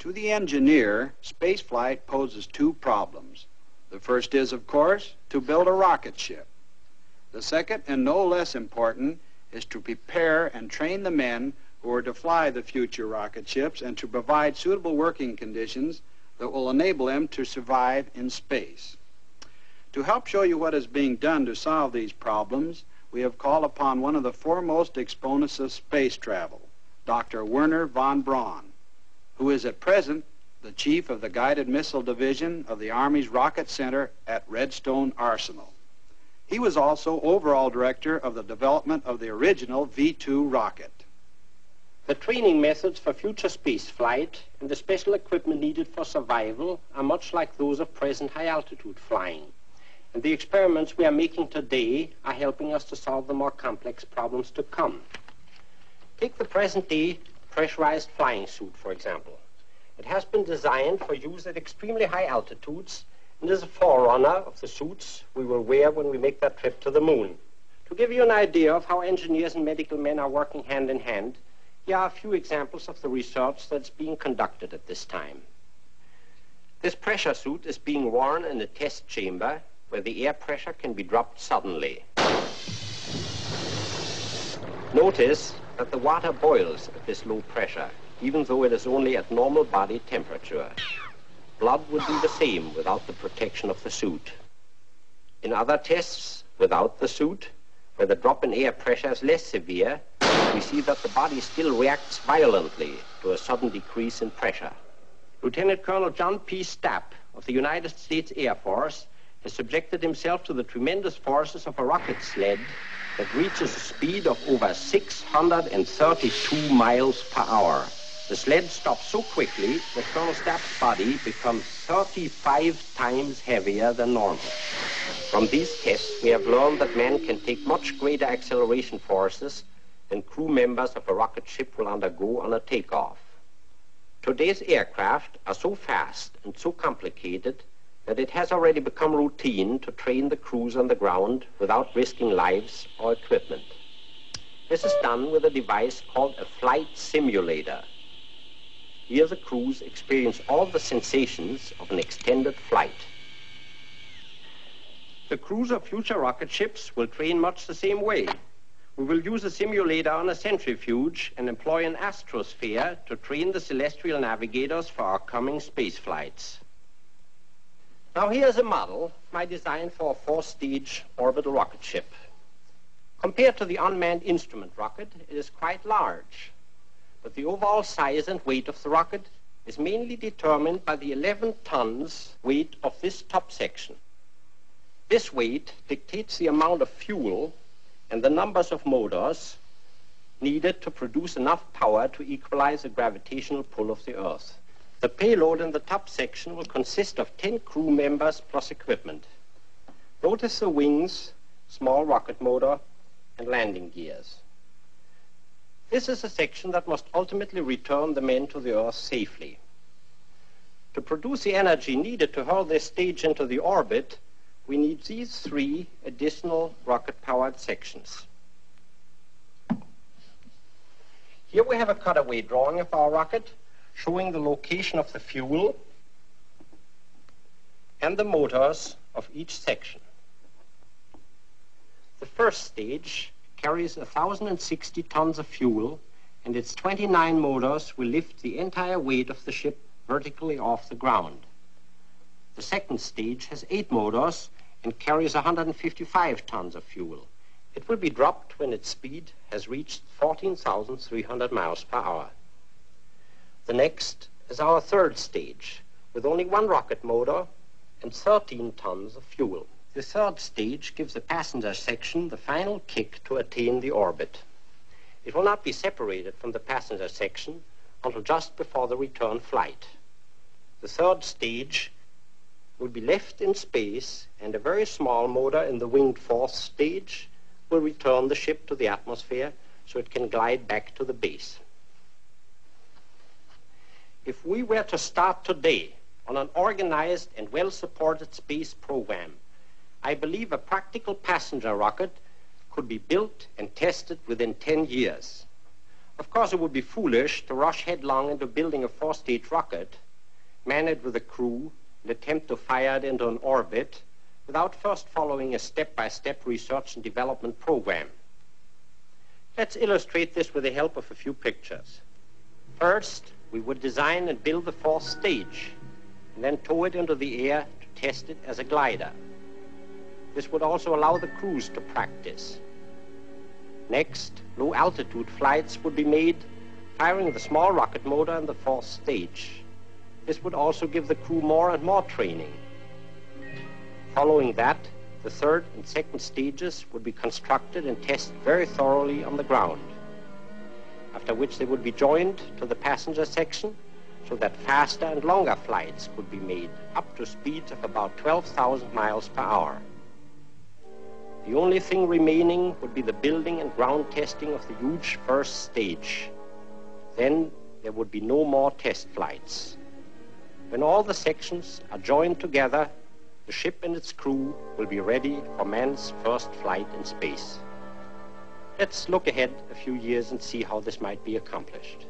To the engineer, spaceflight poses two problems. The first is, of course, to build a rocket ship. The second, and no less important, is to prepare and train the men who are to fly the future rocket ships and to provide suitable working conditions that will enable them to survive in space. To help show you what is being done to solve these problems, we have called upon one of the foremost exponents of space travel, Dr. Wernher von Braun, who is at present the chief of the Guided Missile Division of the Army's Rocket Center at Redstone Arsenal. He was also overall director of the development of the original V-2 rocket. The training methods for future space flight and the special equipment needed for survival are much like those of present high-altitude flying. And the experiments we are making today are helping us to solve the more complex problems to come. Take the present-day pressurized flying suit, for example. It has been designed for use at extremely high altitudes and is a forerunner of the suits we will wear when we make that trip to the moon. To give you an idea of how engineers and medical men are working hand in hand, here are a few examples of the research that's being conducted at this time. This pressure suit is being worn in a test chamber where the air pressure can be dropped suddenly. Notice that the water boils at this low pressure, even though it is only at normal body temperature. Blood would do the same without the protection of the suit. In other tests, without the suit, where the drop in air pressure is less severe, we see that the body still reacts violently to a sudden decrease in pressure. Lieutenant Colonel John P. Stapp of the United States Air Force has subjected himself to the tremendous forces of a rocket sled that reaches a speed of over 632 miles per hour. The sled stops so quickly that Colonel Stapp's body becomes 35 times heavier than normal. From these tests, we have learned that man can take much greater acceleration forces than crew members of a rocket ship will undergo on a takeoff. Today's aircraft are so fast and so complicated that it has already become routine to train the crews on the ground without risking lives or equipment. This is done with a device called a flight simulator. Here the crews experience all the sensations of an extended flight. The crews of future rocket ships will train much the same way. We will use a simulator on a centrifuge and employ an astrosphere to train the celestial navigators for our coming space flights. Now here's a model of my design for a 4-stage orbital rocket ship. Compared to the unmanned instrument rocket, it is quite large, but the overall size and weight of the rocket is mainly determined by the 11 tons weight of this top section. This weight dictates the amount of fuel and the numbers of motors needed to produce enough power to equalize the gravitational pull of the Earth. The payload in the top section will consist of 10 crew members plus equipment. Notice the wings, small rocket motor, and landing gears. This is a section that must ultimately return the men to the Earth safely. To produce the energy needed to hurl this stage into the orbit, we need these 3 additional rocket-powered sections. Here we have a cutaway drawing of our rocket showing the location of the fuel and the motors of each section. The first stage carries 1,060 tons of fuel, and its 29 motors will lift the entire weight of the ship vertically off the ground. The second stage has 8 motors and carries 155 tons of fuel. It will be dropped when its speed has reached 14,300 miles per hour. The next is our third stage, with only 1 rocket motor and 13 tons of fuel. The third stage gives the passenger section the final kick to attain the orbit. It will not be separated from the passenger section until just before the return flight. The third stage will be left in space, and a very small motor in the winged fourth stage will return the ship to the atmosphere so it can glide back to the base. If we were to start today on an organized and well-supported space program, I believe a practical passenger rocket could be built and tested within 10 years. Of course, it would be foolish to rush headlong into building a 4-stage rocket, man it with a crew, and attempt to fire it into an orbit without first following a step-by-step research and development program. Let's illustrate this with the help of a few pictures. First, we would design and build the 4th stage, and then tow it into the air to test it as a glider. This would also allow the crews to practice. Next, low-altitude flights would be made, firing the small rocket motor in the 4th stage. This would also give the crew more and more training. Following that, the 3rd and 2nd stages would be constructed and tested very thoroughly on the ground, after which they would be joined to the passenger section so that faster and longer flights could be made up to speeds of about 12,000 miles per hour. The only thing remaining would be the building and ground testing of the huge 1st stage. Then there would be no more test flights. When all the sections are joined together, the ship and its crew will be ready for man's first flight in space. Let's look ahead a few years and see how this might be accomplished.